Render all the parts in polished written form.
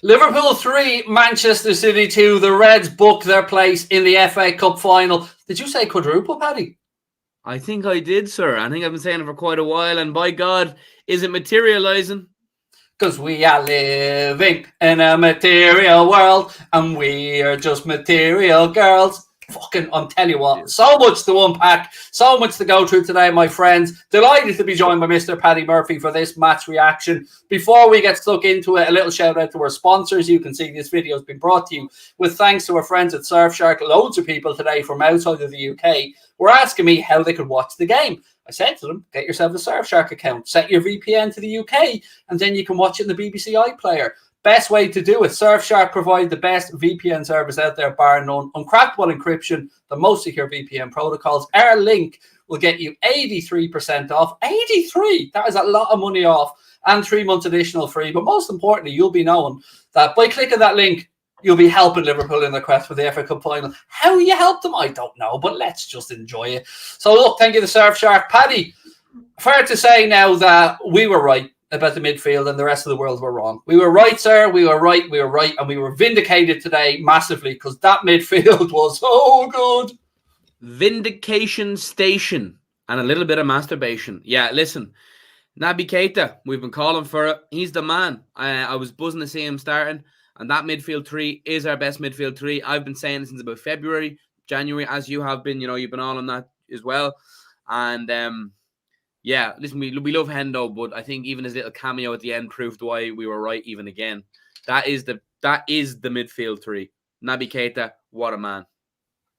Liverpool 3, Manchester City 2. The Reds book their place in the FA Cup final. Did you say quadruple, Paddy? I think I did, sir. I think I've been saying it for quite a while, and by God, is it materialising? Because we are living in a material world, and we are just material girls. Fucking, I'm telling you what, so much to unpack, so much to go through today, my friends. Delighted to be joined by Mr. Paddy Murphy for this match reaction. Before we get stuck into it, a little shout out to our sponsors. You can see this video has been brought to you with thanks to our friends at Surfshark. Loads of people today from outside of the UK were asking me how they could watch the game. I said to them, get yourself a Surfshark account, set your VPN to the UK, and then you can watch it in the BBC iPlayer. Best way to do it. Surfshark provide the best VPN service out there, bar none. Uncrackable encryption, the most secure VPN protocols. Our link will get you 83% off. 83! That is a lot of money off. And 3 months additional free. But most importantly, you'll be knowing that by clicking that link, you'll be helping Liverpool in the quest for the FA Cup final. How you help them, I don't know, but let's just enjoy it. So look, thank you to Surfshark. Paddy, fair to say now that we were right about the midfield and the rest of the world were wrong. We were right, sir. We were right, and we were vindicated today massively because that midfield was so good. Vindication station and a little bit of masturbation. Yeah, listen, Naby Keita, we've been calling for it. He's the man. I was buzzing to see him starting, and that midfield three is our best midfield three. I've been saying it since about February, January, as you have been. You know, you've been all on that as well. And yeah, listen, we love Hendo, but I think even his little cameo at the end proved why we were right even again. That is the midfield three. Naby Keita, what a man.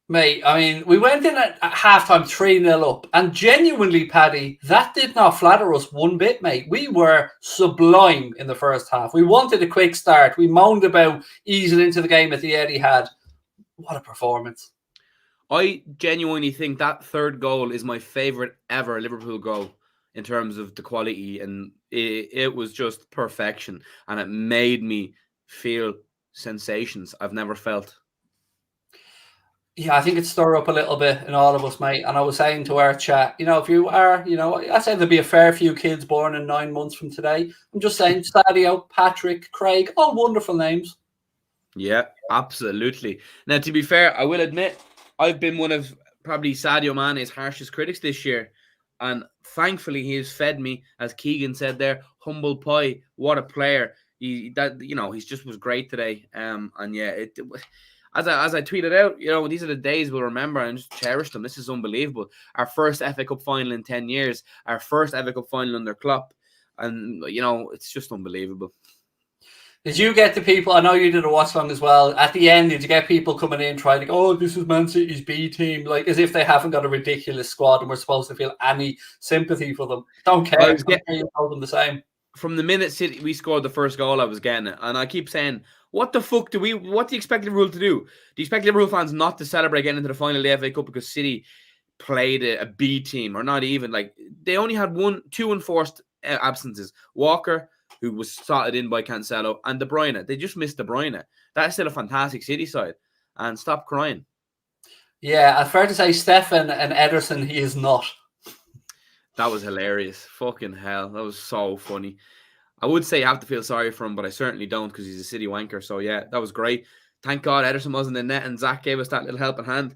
Mate, I mean, we went in at halftime 3-0 up, and genuinely, Paddy, that did not flatter us one bit, mate. We were sublime in the first half. We wanted a quick start. We moaned about easing into the game at the Etihad. What a performance. I genuinely think that third goal is my favourite ever Liverpool goal in terms of the quality, and it was just perfection, and it made me feel sensations I've never felt. Yeah, I think it stirred up a little bit in all of us, mate. And I was saying to our chat, you know, if you are, you know, I said there'd be a fair few kids born in 9 months from today. I'm just saying Sadio, Patrick, Craig, all wonderful names. Yeah, absolutely. Now, to be fair, I will admit, I've been one of probably Sadio Mane's harshest critics this year. And thankfully, he has fed me, as Keegan said there, humble pie. What a player. He just was great today. And yeah, as I tweeted out, you know, these are the days we'll remember and just cherish them. This is unbelievable. Our first FA Cup final in 10 years. Our first FA Cup final under Klopp. And, you know, it's just unbelievable. Did you get the people, I know you did a watch along as well, at the end, did you get people coming in trying to go, oh, this is Man City's B team, like as if they haven't got a ridiculous squad and we're supposed to feel any sympathy for them? Don't care. You told them the same. From the minute City we scored the first goal, I was getting it. And I keep saying, what the fuck what do you expect Liverpool to do? Do you expect Liverpool fans not to celebrate getting into the final of the FA Cup because City played a B team, or not even? Like, they only had two enforced absences. Walker, who was slotted in by Cancelo, and De Bruyne. They just missed De Bruyne. That's still a fantastic City side. And stop crying. Yeah, fair to say Stefan and Ederson, he is not. That was hilarious. Fucking hell. That was so funny. I would say I have to feel sorry for him, but I certainly don't because he's a City wanker. So yeah, that was great. Thank God Ederson wasn't in net and Zach gave us that little helping hand.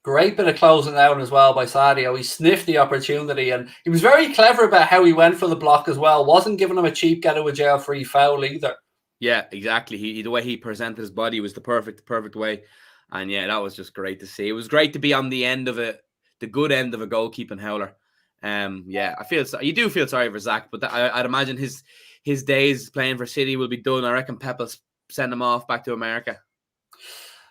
Great bit of closing out as well by Sadio. He sniffed the opportunity and he was very clever about how he went for the block as well. Wasn't giving him a cheap get out of jail free foul either. Yeah, exactly. The way he presented his body was the perfect way. And yeah, that was just great to see. It was great to be on the end of it, the good end of a goalkeeping howler. Yeah, you do feel sorry for Zach, but I'd imagine his days playing for City will be done. I reckon Pep will send him off back to America.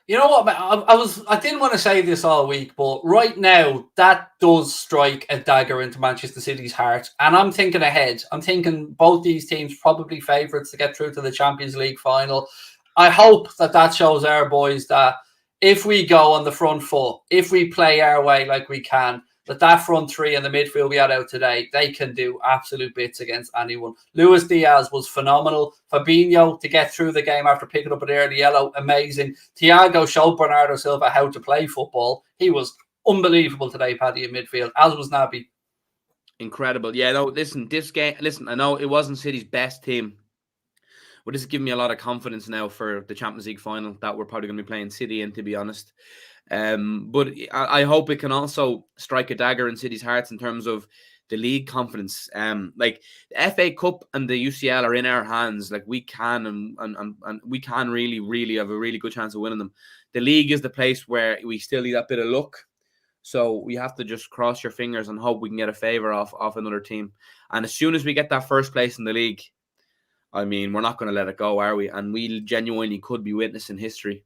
You know what, man? I didn't want to say this all week, but right now that does strike a dagger into Manchester City's heart. And I'm thinking ahead. I'm thinking both these teams probably favourites to get through to the Champions League final. I hope that shows our boys that if we go on the front foot, if we play our way like we can, that front three and the midfield we had out today, they can do absolute bits against anyone. Luis Diaz was phenomenal. Fabinho to get through the game after picking up an early yellow, amazing. Thiago showed Bernardo Silva how to play football. He was unbelievable today, Paddy, in midfield, as was Naby. Incredible. Yeah, no, listen, this game, I know it wasn't City's best team But this is giving me a lot of confidence now for the Champions League final that we're probably going to be playing City in, to be honest. But I hope it can also strike a dagger in City's hearts in terms of the league confidence. Like the FA Cup and the UCL are in our hands. Like we can and we can really have a really good chance of winning them. The league is the place where we still need that bit of luck. So we have to just cross your fingers and hope we can get a favour off another team. And as soon as we get that first place in the league, I mean, we're not going to let it go, are we? And we genuinely could be witnessing history.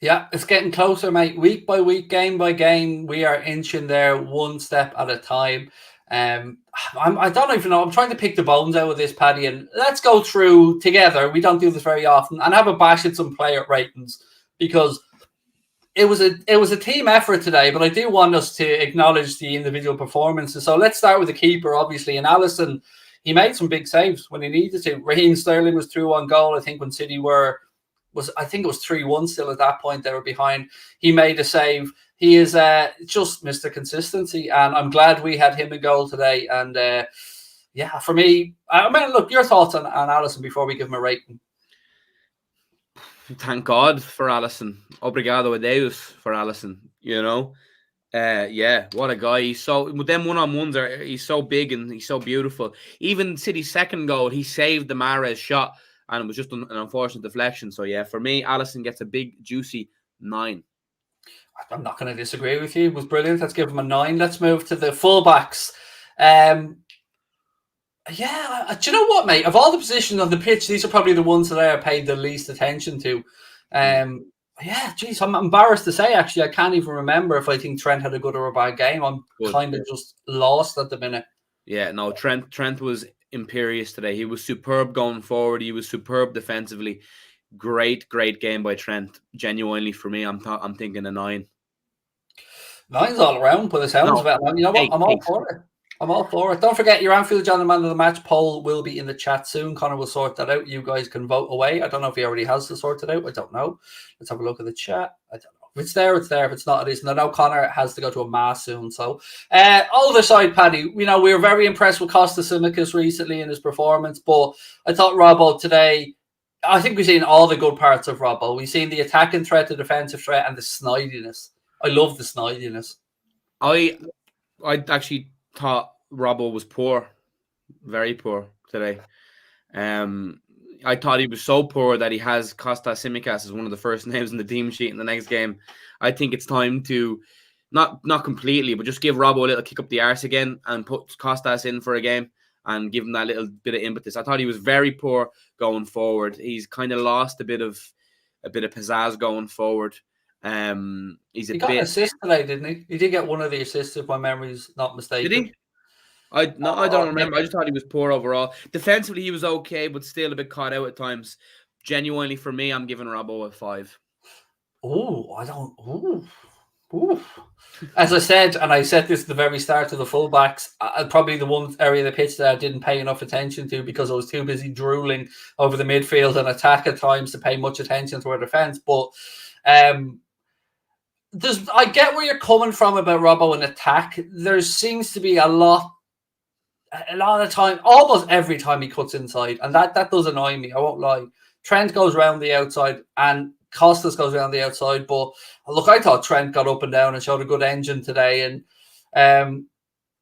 Yeah, it's getting closer, mate. Week by week, game by game, we are inching there one step at a time. I don't even know. I'm trying to pick the bones out of this, Paddy, and let's go through together. We don't do this very often, and have a bash at some player ratings because it was a team effort today. But I do want us to acknowledge the individual performances. So let's start with the keeper, obviously, and Alisson. He made some big saves when he needed to. Raheem Sterling was through on goal. I think when City I think it was 3-1 still at that point. They were behind. He made a save. He is just Mr. Consistency, and I'm glad we had him in goal today. And yeah, for me, I mean, look, your thoughts on Alisson before we give him a rating. Thank God for Alisson. Obrigado a Deus for Alisson. You know, yeah, what a guy. He's so with them one-on-ones he's so big and he's so beautiful. Even City's second goal, he saved the Mahrez shot. And it was just an unfortunate deflection. So, yeah, for me, Alisson gets a big, juicy 9. I'm not going to disagree with you. It was brilliant. Let's give him a 9. Let's move to the fullbacks. Yeah, do you know what, mate? Of all the positions on the pitch, these are probably the ones that I paid the least attention to. Yeah, geez, I'm embarrassed to say, actually, I can't even remember if I think Trent had a good or a bad game. I'm kind of just lost at the minute. Yeah, no, Trent was imperious today. He was superb going forward. He was superb defensively. Great game by Trent. Genuinely, for me, I'm thinking a 9. 9's all around, but it sounds about. You know what? I'm all for it. I'm all for it. Don't forget your Anfield John the Man of the Match poll will be in the chat soon. Connor will sort that out. You guys can vote away. I don't know if he already has to sort it out. I don't know. Let's have a look at the chat. I don't know. If it's there, it's there. If it's not, it isn't. I know Connor has to go to a mass soon. So, other side, Paddy, we were very impressed with Costa Simicas recently in his performance, but I thought Robbo today, I think we've seen all the good parts of Robbo. We've seen the attacking threat, the defensive threat, and the snidiness. I love the snidiness. I actually thought Robbo was poor, very poor today. I thought he was so poor that he has Costa Simicas as one of the first names in the team sheet in the next game. I think it's time to not completely, but just give Robbo a little kick up the arse again and put Costas in for a game and give him that little bit of impetus. I thought he was very poor going forward. He's kind of lost a bit of pizzazz going forward. He got an assist today, didn't he? He did get one of the assists, if my memory's not mistaken. Did he? I don't remember. I just thought he was poor overall. Defensively, he was okay, but still a bit caught out at times. Genuinely, for me, I'm giving Robbo a 5. Oh, I don't. Ooh. As I said, and I said this at the very start of the fullbacks, probably the one area of the pitch that I didn't pay enough attention to because I was too busy drooling over the midfield and attack at times to pay much attention to our defence. But I get where you're coming from about Robbo and attack. There seems to be a lot of time, almost every time he cuts inside, and that does annoy me. I won't lie. Trent goes around the outside and Costas goes around the outside, but look, I thought Trent got up and down and showed a good engine today, and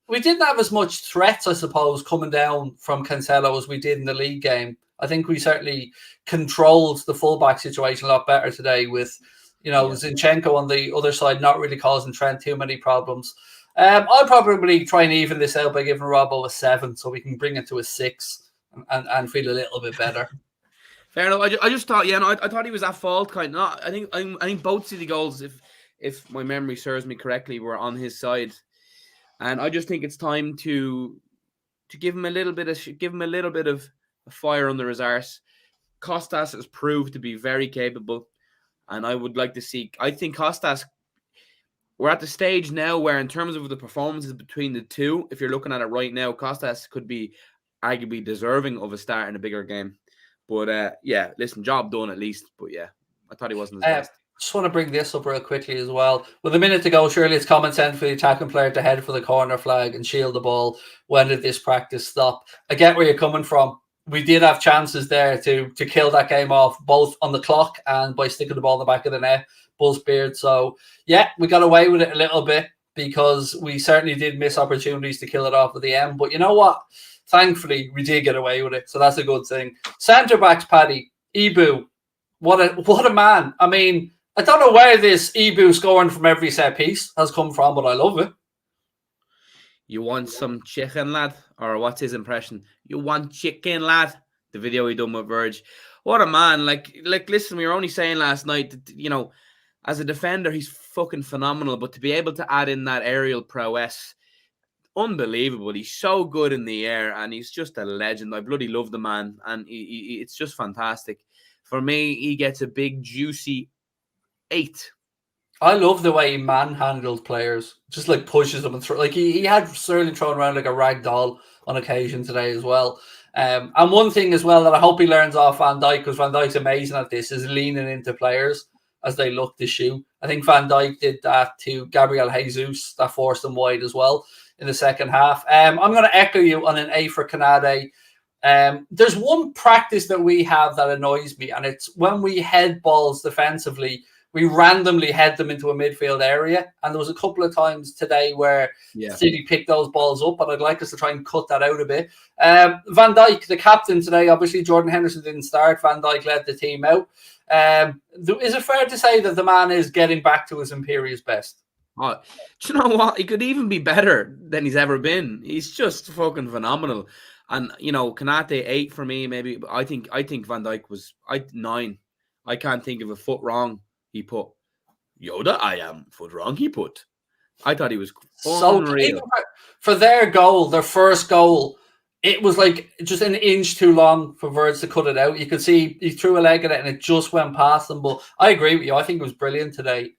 we didn't have as much threats, I suppose, coming down from Cancelo as we did in the league game. I think we certainly controlled the fullback situation a lot better today with, Zinchenko on the other side not really causing Trent too many problems. I'll probably try and even this out by giving Robbo a 7 so we can bring it to a 6 and feel a little bit better. Fair enough. I just thought, I thought he was at fault, kind of. I think both City goals, if my memory serves me correctly, were on his side, and I just think it's time to give him a little bit of fire under his arse. Costas has proved to be very capable, and I would like to see. I think Costas. We're at the stage now where, in terms of the performances between the two, if you're looking at it right now, Costas could be arguably deserving of a start in a bigger game. But listen, job done at least. But yeah, I thought he wasn't his best. Just want to bring this up real quickly as well. With a minute to go, surely it's common sense for the attacking player to head for the corner flag and shield the ball. When did this practice stop? I get where you're coming from. we did have chances there to kill that game off, both on the clock and by sticking the ball in the back of the net, Buzzbeard. So, yeah, we got away with it a little bit because we certainly did miss opportunities to kill it off at the end. But you know what? Thankfully, we did get away with it. So that's a good thing. Centre-backs, Paddy. Ibu. What a man. I mean, I don't know where this Ibu scoring from every set piece has come from, but I love it. You want some chicken, lad? Or what's his impression? You want chicken, lad? The video he done with Verge. What a man. Like, listen, we were only saying last night that, as a defender, he's fucking phenomenal. But to be able to add in that aerial prowess, unbelievable. He's so good in the air and he's just a legend. I bloody love the man. And it's just fantastic. For me, he gets a big, juicy 8. I love the way he manhandles players, just like pushes them and throw. Like he had Sterling thrown around like a rag doll on occasion today as well. And one thing as well that I hope he learns off Van Dijk, because Van Dijk's amazing at this, is leaning into players as they look to shoot. I think Van Dijk did that to Gabriel Jesus, that forced him wide as well in the second half. I'm going to echo you on an A for Canade. There's one practice that we have that annoys me, and it's when we head balls defensively, we randomly head them into a midfield area. And there was a couple of times today where City picked those balls up, but I'd like us to try and cut that out a bit. Van Dijk, the captain today, obviously Jordan Henderson didn't start. Van Dijk led the team out. Is it fair to say that the man is getting back to his imperious best? Oh, do you know what? He could even be better than he's ever been. He's just fucking phenomenal. And, Kanate 8 for me, maybe. I think Van Dijk was 9. I can't think of a foot wrong he put. Yoda, I am foot wrong he put. I thought he was unreal. So for their goal, their first goal, it was like just an inch too long for Verge to cut it out. You could see he threw a leg at it and it just went past them. But I agree with you. I think it was brilliant today.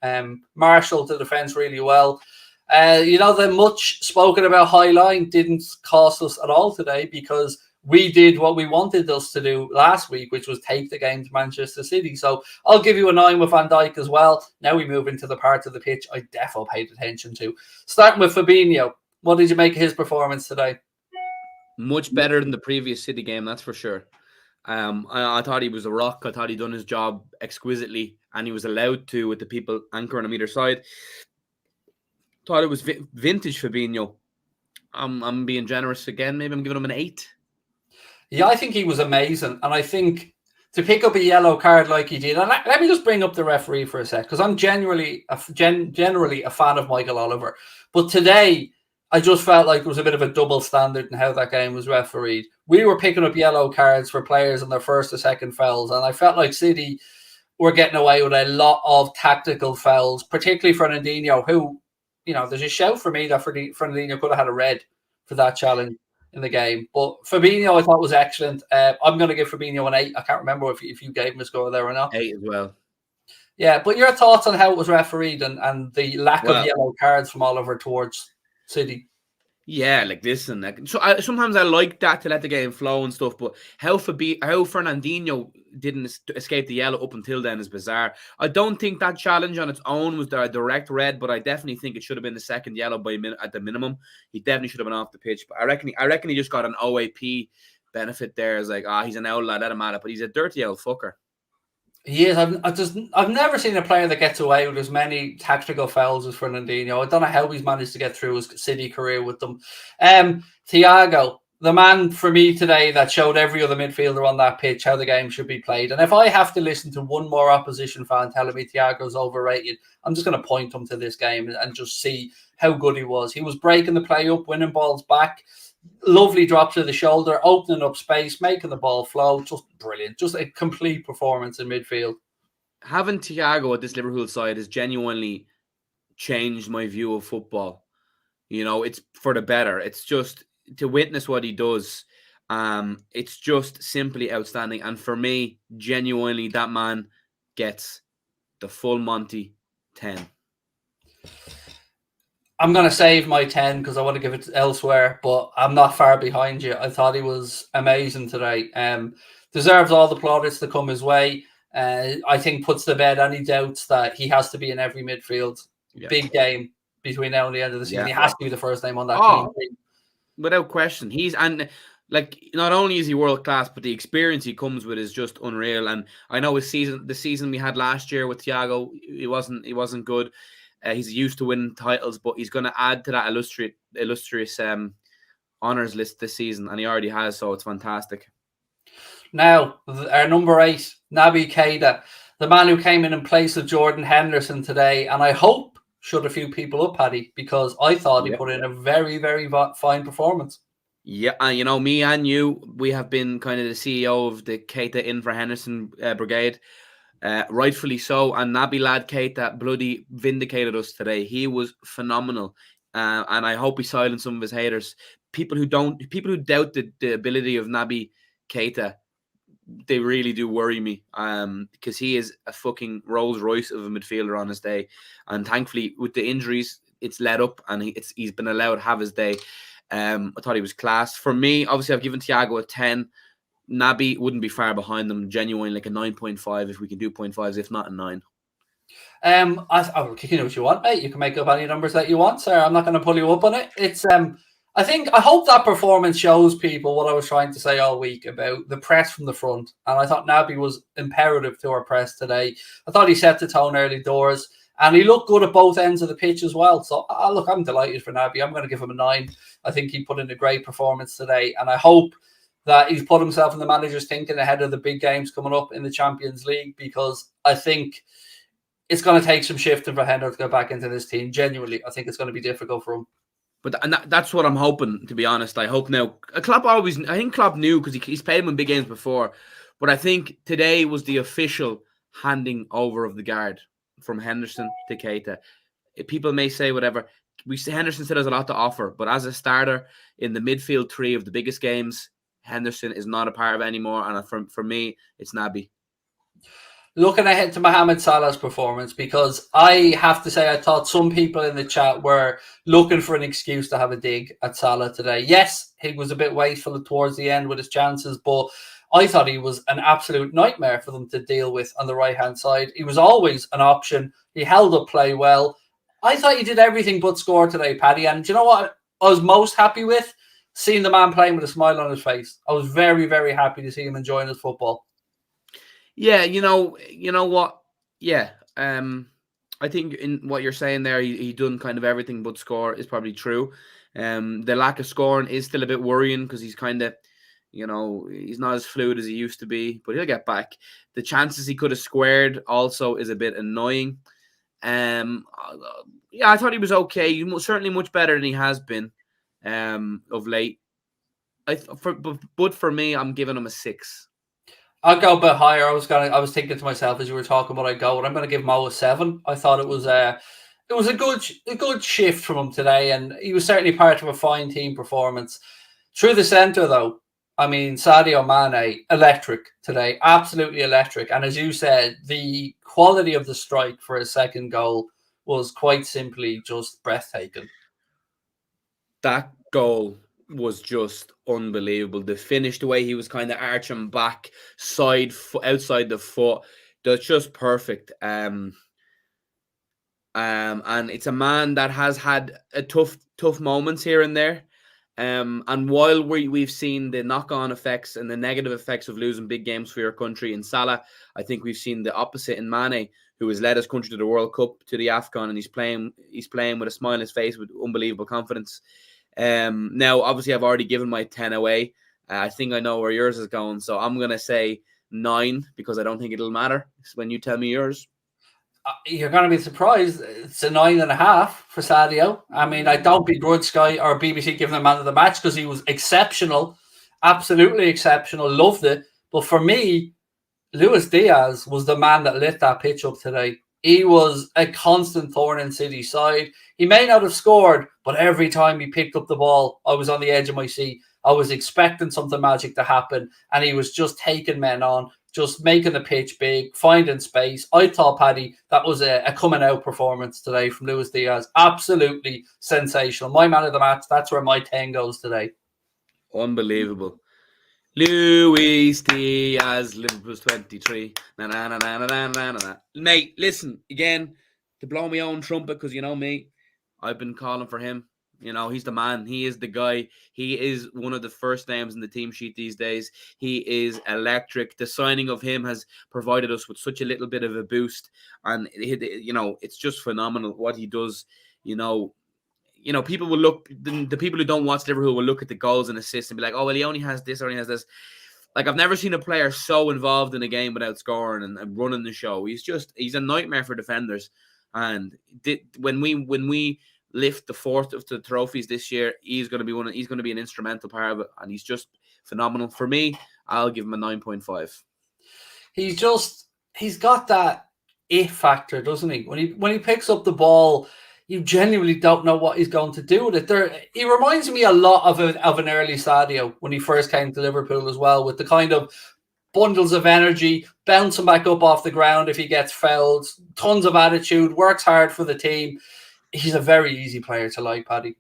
Marshall to defense really well. The much spoken about high line didn't cost us at all today because we did what we wanted us to do last week, which was take the game to Manchester City. So I'll give you a 9 with Van Dijk as well. Now we move into the part of the pitch I defo paid attention to. Starting with Fabinho. What did you make of his performance today? Much better than the previous City game, that's for sure. I thought he was a rock. I thought he'd done his job exquisitely, and he was allowed to with the people anchoring on either side. Thought it was vintage Fabinho. I'm being generous again. Maybe I'm giving him an 8. Yeah, I think he was amazing. And I think to pick up a yellow card like he did, and let me just bring up the referee for a sec, because I'm generally a fan of Michael Oliver. But today, I just felt like there was a bit of a double standard in how that game was refereed. We were picking up yellow cards for players in their first or second fouls, and I felt like City were getting away with a lot of tactical fouls, particularly Fernandinho, who, there's a shout for me that Fernandinho could have had a red for that challenge in the game. But Fabinho, I thought, was excellent. I'm going to give Fabinho an 8. I can't remember if you gave him a score there or not. 8 as well. Yeah, but your thoughts on how it was refereed and the lack of yellow cards from Oliver towards City? Yeah, listen. Sometimes I like that to let the game flow and stuff, but how Fernandinho didn't escape the yellow up until then is bizarre. I don't think that challenge on its own was a direct red, but I definitely think it should have been the second yellow at the minimum. He definitely should have been off the pitch. But I reckon he just got an OAP benefit there. It's like, he's an outlaw, let him at it, but he's a dirty old fucker. He is. I've never seen a player that gets away with as many tactical fouls as Fernandinho. I don't know how he's managed to get through his City career with them. Thiago, the man for me today that showed every other midfielder on that pitch how the game should be played. And if I have to listen to one more opposition fan telling me Thiago's overrated, I'm just going to point him to this game and just see how good he was. He was breaking the play up, winning balls back. Lovely drop to the shoulder, opening up space, making the ball flow. Just brilliant. Just a complete performance in midfield. Having Thiago at this Liverpool side has genuinely changed my view of football. It's for the better. It's just to witness what he does. It's just simply outstanding. And for me, genuinely, that man gets the full Monty 10. I'm going to save my 10 because I want to give it elsewhere, but I'm not far behind you. I thought he was amazing today. Deserves all the plaudits to come his way. I think puts to bed any doubts that he has to be in every midfield. Yeah. Big game between now and the end of the season. Yeah. He has to be the first name on that team. Without question. Like, not only is he world class, but the experience he comes with is just unreal. And I know the season we had last year with Thiago, he wasn't good. He's used to winning titles, but he's going to add to that illustrious honors list this season, and he already has. So it's fantastic. Now, our number 8, Naby Keita, the man who came in place of Jordan Henderson today, and I hope shut a few people up, Paddy, because I thought he put in a very, very fine performance. Yeah, and me and you, we have been kind of the CEO of the Keita in for Henderson brigade, rightfully so. And Naby Lad Keita bloody vindicated us today. He was phenomenal, and I hope he silenced some of his haters. People who doubt the ability of Naby Keita, they really do worry me. Because he is a fucking Rolls Royce of a midfielder on his day, and thankfully with the injuries, it's let up, and he's been allowed to have his day. I thought he was class. For me, obviously, I've given Thiago a 10. Naby wouldn't be far behind them. Genuinely, like a 9.5 if we can do 0.5s, if not a 9. You know what you want, mate. You can make up any numbers that you want, sir. I'm not going to pull you up on it. It's I hope that performance shows people what I was trying to say all week about the press from the front. And I thought Naby was imperative to our press today. I thought he set the tone early doors. And he looked good at both ends of the pitch as well. So, look, I'm delighted for Naby. I'm going to give him a 9. I think he put in a great performance today. And I hope that he's put himself in the manager's thinking ahead of the big games coming up in the Champions League, because I think it's going to take some shifting for Hendo to go back into this team. Genuinely, I think it's going to be difficult for him. But that's what I'm hoping, to be honest. I hope now. I think Klopp knew, because he's played him in big games before. But I think today was the official handing over of the guard from Henderson to Keita. People may say whatever. Henderson still has a lot to offer, but as a starter in the midfield 3 of the biggest games, Henderson is not a part of it anymore. And for me, it's Naby. Looking ahead to Mohamed Salah's performance, because I have to say I thought some people in the chat were looking for an excuse to have a dig at Salah today. Yes, he was a bit wasteful towards the end with his chances, but I thought he was an absolute nightmare for them to deal with on the right-hand side. He was always an option. He held up play well. I thought he did everything but score today, Paddy. And do you know what I was most happy with? Seeing the man playing with a smile on his face. I was very, very happy to see him enjoying his football. Yeah, you know what? Yeah, I think in what you're saying there, he done kind of everything but score is probably true. The lack of scoring is still a bit worrying, because he's kind of, he's not as fluid as he used to be, but he'll get back. The chances he could have squared also is a bit annoying. Yeah, I thought he was okay. He was certainly much better than he has been of late. But for me, I'm giving him a 6. I'll go a bit higher. I was thinking to myself as you were talking what I go, and I'm going to give Mo a 7. I thought it was a good shift from him today, and he was certainly part of a fine team performance. Through the centre, though, I mean, Sadio Mane, electric today, absolutely electric. And as you said, the quality of the strike for his second goal was quite simply just breathtaking. That goal was just unbelievable. The finish, the way he was kind of arching back, outside the foot, that's just perfect. And it's a man that has had a tough moments here and there. And while we've seen the knock-on effects and the negative effects of losing big games for your country in Salah, I think we've seen the opposite in Mane, who has led his country to the World Cup, to the AFCON, and he's playing with a smile on his face with unbelievable confidence. Now, obviously, I've already given my 10 away. I think I know where yours is going, so I'm going to say 9, because I don't think it'll matter when you tell me yours. You're going to be surprised. It's a 9.5 for Sadio. I mean, I don't begrudge Sky or BBC giving him man of the match, because he was exceptional, absolutely exceptional, loved it. But for me, Luis Diaz was the man that lit that pitch up today. He was a constant thorn in City's side. He may not have scored, but every time he picked up the ball, I was on the edge of my seat. I was expecting something magic to happen, and he was just taking men on, just making the pitch big, finding space. I thought, Paddy, that was a coming out performance today from Luis Diaz. Absolutely sensational. My man of the match, that's where my 10 goes today. Unbelievable. Luis Diaz, Liverpool's 23. Na, na, na, na, na, na, na. Mate, listen, again, to blow my own trumpet, because you know me, I've been calling for him. You know, he's the man. He is the guy. He is one of the first names in the team sheet these days. He is electric. The signing of him has provided us with such a little bit of a boost. And, you know, it's just phenomenal what he does. You know, people will look, the people who don't watch Liverpool will look at the goals and assists and be like, oh, well, he only has this or he has this. Like, I've never seen a player so involved in a game without scoring and running the show. He's a nightmare for defenders. And when we lift the fourth of the trophies this year, he's going to be an instrumental part of it, and he's just phenomenal. For me, I'll give him a 9.5. He's got that it factor, doesn't he? When he picks up the ball, you genuinely don't know what he's going to do with it. He reminds me a lot of an early Sadio when he first came to Liverpool as well, with the kind of bundles of energy, bouncing back up off the ground if he gets fouled, tons of attitude, works hard for the team. He's a very easy player to like, Paddy.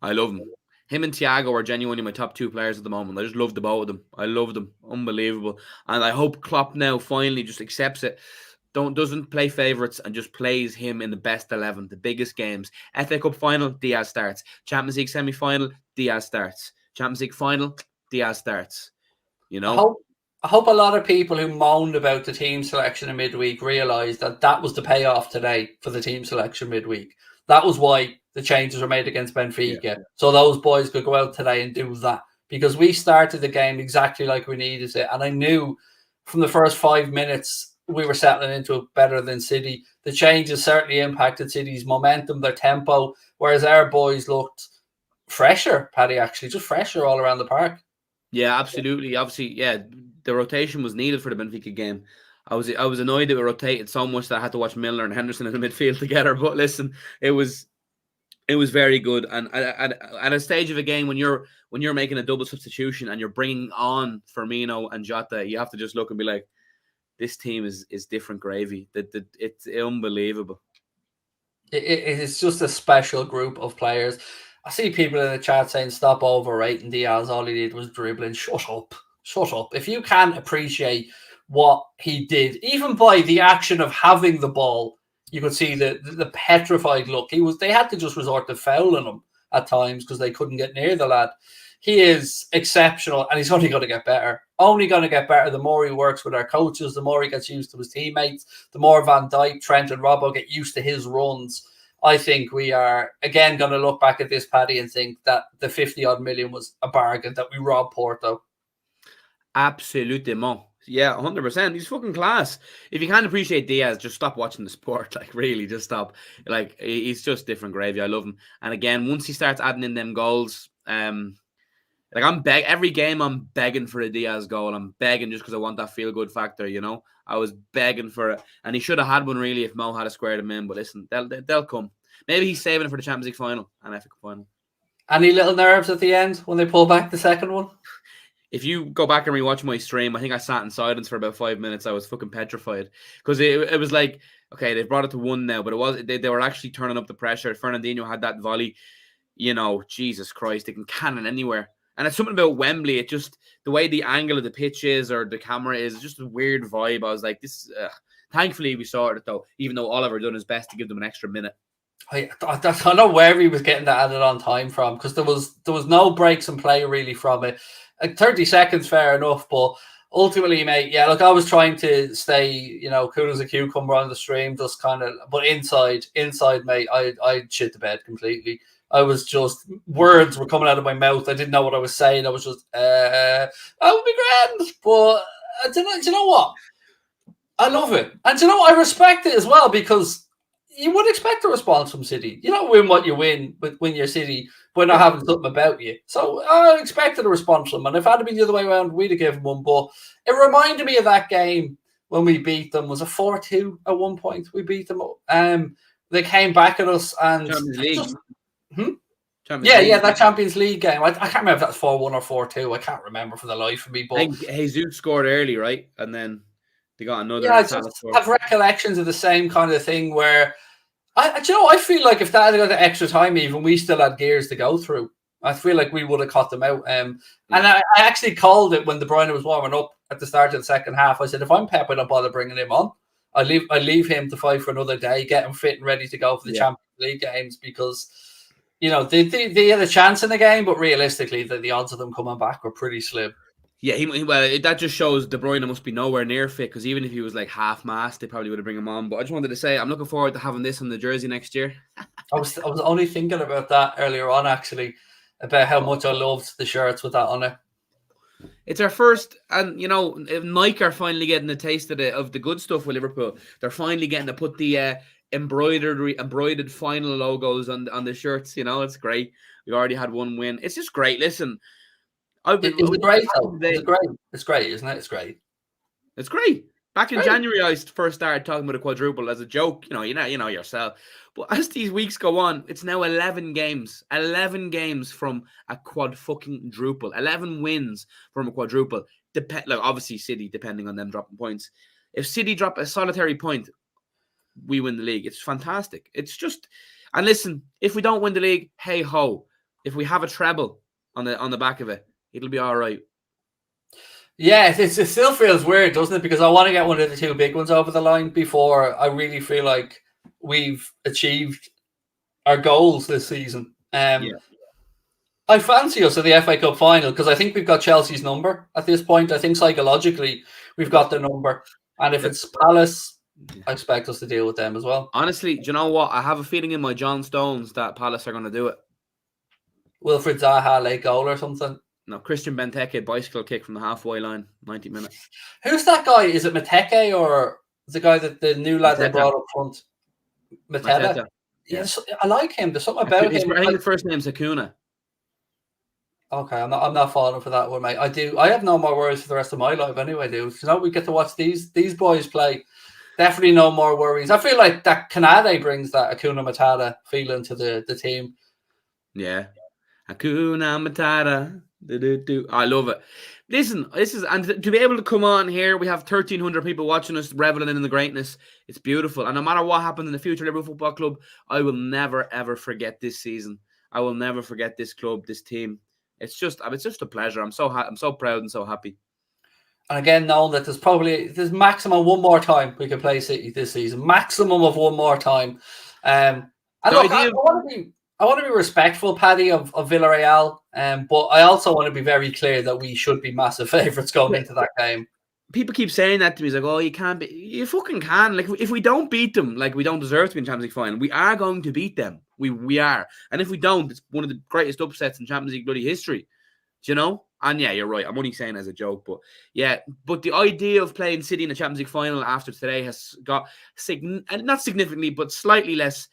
I love him. Him and Thiago are genuinely my top two players at the moment. I just love the both of them. I love them. Unbelievable. And I hope Klopp now finally just accepts it. Doesn't play favourites and just plays him in the best 11, the biggest games. FA Cup final, Diaz starts. Champions League semi-final, Diaz starts. Champions League final, Diaz starts. You know? I hope a lot of people who moaned about the team selection in midweek realised that was the payoff today for the team selection midweek. That was why the changes were made against Benfica. Yeah. So those boys could go out today and do that. Because we started the game exactly like we needed it. And I knew from the first 5 minutes we were settling into it better than City. The changes certainly impacted City's momentum, their tempo, whereas our boys looked fresher, Paddy, actually, just fresher all around the park. Yeah, absolutely. Obviously, yeah, the rotation was needed for the Benfica game. I was annoyed that we rotated so much that I had to watch Milner and Henderson in the midfield together. But listen, it was very good. And at a stage of a game when you're making a double substitution and you're bringing on Firmino and Jota, you have to just look and be like, this team is different gravy. It's unbelievable. It's just a special group of players. I see people in the chat saying, stop overrating Diaz. All he did was dribbling. Shut up. If you can't appreciate what he did, even by the action of having the ball, you could see the petrified look. They had to just resort to fouling him at times because they couldn't get near the lad. He is exceptional, and he's only going to get better. Only going to get better the more he works with our coaches, the more he gets used to his teammates, the more Van Dijk, Trent, and Robbo get used to his runs. I think we are, again, going to look back at this, Paddy, and think that the 50-odd million was a bargain, that we robbed Porto. Absolutely. Yeah, 100%. He's fucking class. If you can't appreciate Diaz, just stop watching the sport. Like, really, just stop. Like, he's just different gravy. I love him. And again, once he starts adding in them goals, every game I'm begging for a Diaz goal. I'm begging just because I want that feel-good factor, you know? I was begging for it. And he should have had one, really, if Mo had squared him in. But listen, they'll come. Maybe he's saving it for the Champions League final and FA Cup final. Any little nerves at the end when they pull back the second one? If you go back and rewatch my stream, I think I sat in silence for about 5 minutes. I was fucking petrified because it was like, okay, they've brought it to 1 now, but they were actually turning up the pressure. Fernandinho had that volley, you know, Jesus Christ, they can cannon anywhere. And it's something about Wembley. It just, the way the angle of the pitch is or the camera is, just a weird vibe. I was like, this. Thankfully, we sorted it though, even though Oliver done his best to give them an extra minute. I don't know where he was getting that added on time from, because there was no breaks in play really from it. 30 seconds, fair enough, but ultimately, mate, yeah, look, I was trying to stay, you know, cool as a cucumber on the stream, just kind of, but inside, mate, I shit the bed completely. I was just, words were coming out of my mouth. I didn't know what I was saying. I was just, that would be grand, but do you know what? I love it. And do you know what? I respect it as well, because you would expect a response from City. You don't win what you win when you're City, but not having something about you. So I expected a response from them. And if it had to be the other way around, we'd have given one. But it reminded me of that game when we beat them. Was it 4-2 at one point? We beat them. They came back at us and Champions League. That Champions League game. I can't remember if that's 4-1 or 4-2. I can't remember for the life of me. But I think Jesus scored early, right? And then they got another. Yeah, I just have recollections of the same kind of thing where I feel like if that had gone to extra time, even we still had gears to go through. I feel like we would have caught them out. And I actually called it when De Bruyne was warming up at the start of the second half. I said, if I'm Pep, I don't bother bringing him on. I leave him to fight for another day, get him fit and ready to go for the Champions League games, because they had a chance in the game, but realistically, the odds of them coming back were pretty slim. Yeah, that just shows De Bruyne must be nowhere near fit, because even if he was like half-mast, they probably would have bring him on. But I just wanted to say, I'm looking forward to having this on the jersey next year. I was only thinking about that earlier on, actually, about how much I loved the shirts with that on it. It's our first, and Nike are finally getting a taste of the good stuff with Liverpool. They're finally getting to put the embroidered final logos on the shirts. It's great. We already had one win. It's just great. Listen, Is it great though? Is it great? It's great, isn't it? It's great. It's great. Back in January, I first started talking about a quadruple as a joke. You know yourself. But as these weeks go on, it's now 11 games. 11 games from a quadruple. 11 wins from a quadruple. Obviously, City, depending on them dropping points. If City drop a solitary point, we win the league. It's fantastic. It's just, and listen, if we don't win the league, hey ho. If we have a treble on the back of it, it'll be all right. Yeah, it still feels weird, doesn't it? Because I want to get one of the two big ones over the line before I really feel like we've achieved our goals this season. I fancy us at the FA Cup final because I think we've got Chelsea's number at this point. I think psychologically we've got the number. And if it's Palace, I expect us to deal with them as well. Honestly, do you know what? I have a feeling in my John Stones that Palace are going to do it. Wilfred Zaha late goal or something. No, Christian Benteke bicycle kick from the halfway line, 90 minutes. Who's that guy? Is it Mateke or the guy that the new lad they brought up front? Mateta. Yes, I like him. There's something about him. I think the first name's Hakuna. Okay, I'm not falling for that one, mate. I have no more worries for the rest of my life anyway, dude. We get to watch these boys play. Definitely no more worries. I feel like that Canade brings that Hakuna Matata feeling to the team. Yeah. Hakuna Matata. I love it. Listen, and to be able to come on here, we have 1,300 people watching us, reveling in the greatness. It's beautiful. And no matter what happens in the future, Liverpool Football Club, I will never, ever forget this season. I will never forget this club, this team. It's just a pleasure. I'm so proud and so happy. And again, knowing that there's maximum one more time we can play City this season. Maximum of one more time. And look, I want to be respectful, Paddy, of Villarreal, but I also want to be very clear that we should be massive favourites going into that game. People keep saying that to me. It's like, oh, you can't be. You fucking can. Like, if we don't beat them, like, we don't deserve to be in Champions League final. We are going to beat them. We are. And if we don't, it's one of the greatest upsets in Champions League bloody history. Do you know? And yeah, you're right. I'm only saying as a joke, but yeah. But the idea of playing City in the Champions League final after today has got not significantly, but slightly less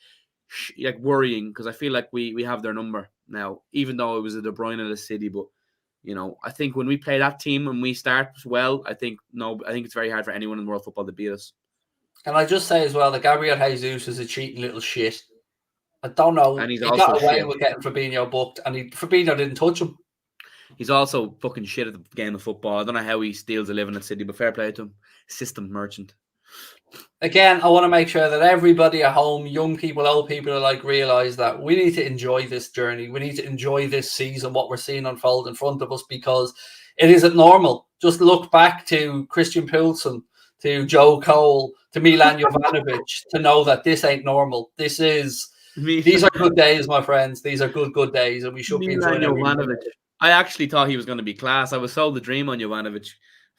worrying, because I feel like we have their number now, even though it was a De Bruyne-less City. But I think when we play that team and we start well, I think it's very hard for anyone in world football to beat us. And I just say as well that Gabriel Jesus is a cheating little shit. I don't know. And he got away with getting Fabinho booked, and Fabinho didn't touch him. He's also fucking shit at the game of football. I don't know how he steals a living at City, but fair play to him. System merchant. Again, I want to make sure that everybody at home, young people, old people alike, realise that we need to enjoy this journey. We need to enjoy this season, what we're seeing unfold in front of us, because it isn't normal. Just look back to Christian Poulsen, to Joe Cole, to Milan Jovanovic, to know that this ain't normal. These are good days, my friends. These are good days, and we should be enjoying Jovanovic. I actually thought he was going to be class. I was sold the dream on Jovanovic.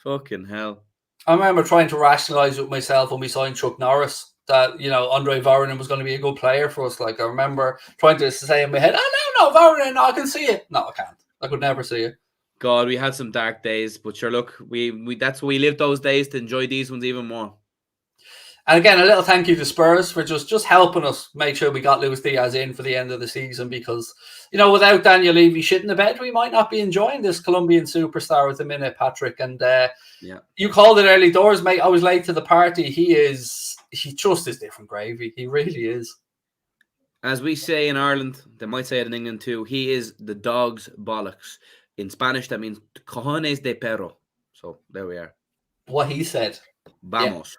Fucking hell. I remember trying to rationalise with myself when we signed Chuck Norris that, Andre Voronin was going to be a good player for us. Like, I remember trying to say in my head, no, Voronin, I can see it. No, I can't. I could never see it. God, we had some dark days, but sure, look, we that's why we lived those days to enjoy these ones even more. And again, a little thank you to Spurs for just helping us make sure we got Luis Diaz in for the end of the season, because, without Daniel Levy shitting the bed, we might not be enjoying this Colombian superstar at the minute, Patrick. And you called it early doors, mate. I was late to the party. He just is different gravy. He really is. As we say in Ireland, they might say it in England too, he is the dog's bollocks. In Spanish, that means cojones de perro. So there we are. What he said. Vamos. Yeah.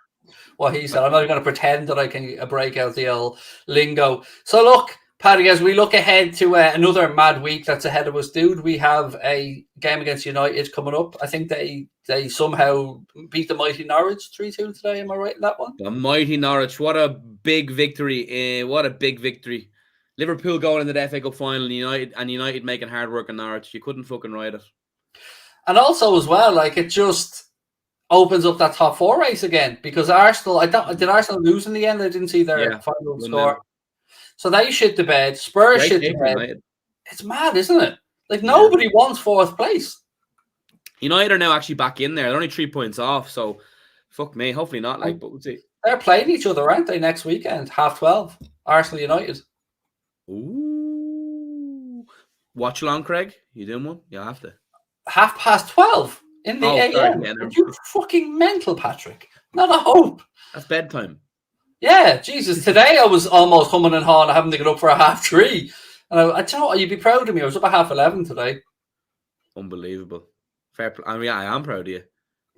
What he said. I'm not going to pretend that I can break out the old lingo. So look, Paddy, as we look ahead to another mad week that's ahead of us, dude, we have a game against United coming up. I think they somehow beat the mighty Norwich 3-2 today. Am I right in that one? The mighty Norwich. What a big victory. What a big victory. Liverpool going into the FA Cup final, and United making hard work in Norwich. You couldn't fucking ride it. And also as well, like it just opens up that top 4 race again because Arsenal. Did Arsenal lose in the end? I didn't see their final score. So they shit the bed. Spurs Great shit the bed. United. It's mad, isn't it? Like nobody wants 4th place. United are now actually back in there. They're only 3 points off. So fuck me. Hopefully not. Like, but we'll see. They're playing each other, aren't they? Next weekend, 12:30. Arsenal United. Ooh. Watch along, Craig. You doing one? You have to. 12:30 in the AM. Are you fucking mental, Patrick? Not a hope. That's bedtime. Yeah, Jesus. Today I was almost humming and hawing, having to get up for 3:30. And I don't know, you'd be proud of me. I was up at 11:30 today. Unbelievable. Fair. I mean, I am proud of you.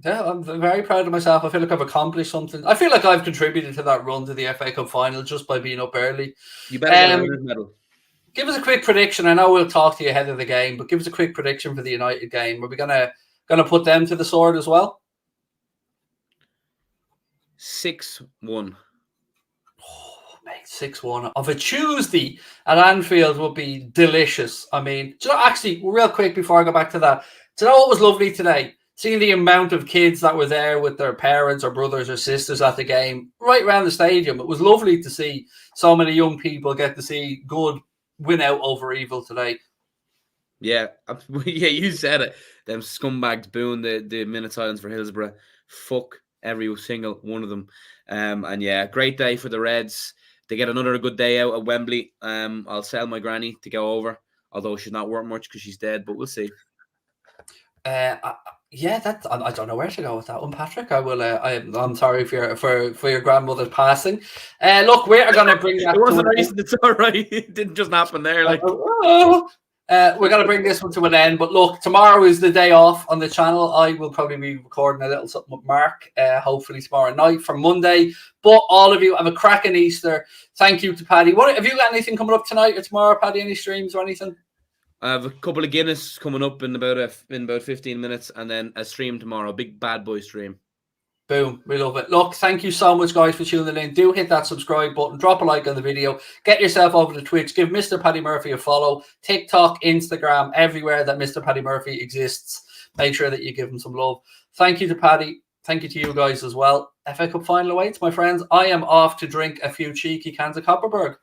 Yeah, I'm very proud of myself. I feel like I've accomplished something. I feel like I've contributed to that run to the FA Cup final just by being up early. You better get a winner's medal. Give us a quick prediction. I know we'll talk to you ahead of the game, but give us a quick prediction for the United game. Are we gonna put them to the sword as well? 6-1. Oh, mate, 6-1 of a Tuesday at Anfield would be delicious. I mean, do you know, actually, real quick before I go back to that, do you know what was lovely today? Seeing the amount of kids that were there with their parents or brothers or sisters at the game, right around the stadium. It was lovely to see so many young people get to see good win out over evil today. Yeah, you said it. Them scumbags booing the minute silence for Hillsborough. Fuck every single one of them. And yeah, great day for the Reds. They get another good day out at Wembley. I'll sell my granny to go over, although she's not worth much because she's dead, but we'll see. I don't know where to go with that one, Patrick. I will. I'm sorry for your grandmother's passing. Look, we are going to bring that. It wasn't recent. It's all right. It didn't just happen there. Like, we're going to bring this one to an end. But look, tomorrow is the day off on the channel. I will probably be recording a little something with Mark. Hopefully tomorrow night for Monday. But all of you have a cracking Easter. Thank you to Paddy. What have you got? Anything coming up tonight or tomorrow, Paddy? Any streams or anything? I have a couple of Guinness coming up in about 15 minutes, and then a stream tomorrow, a big bad boy stream. Boom, we love it. Look, thank you so much, guys, for tuning in. Do hit that subscribe button, drop a like on the video, get yourself over to Twitch, give Mr. Paddy Murphy a follow, TikTok, Instagram, everywhere that Mr. Paddy Murphy exists. Make sure that you give him some love. Thank you to Paddy. Thank you to you guys as well. FA Cup final awaits, my friends. I am off to drink a few cheeky cans of Copperberg.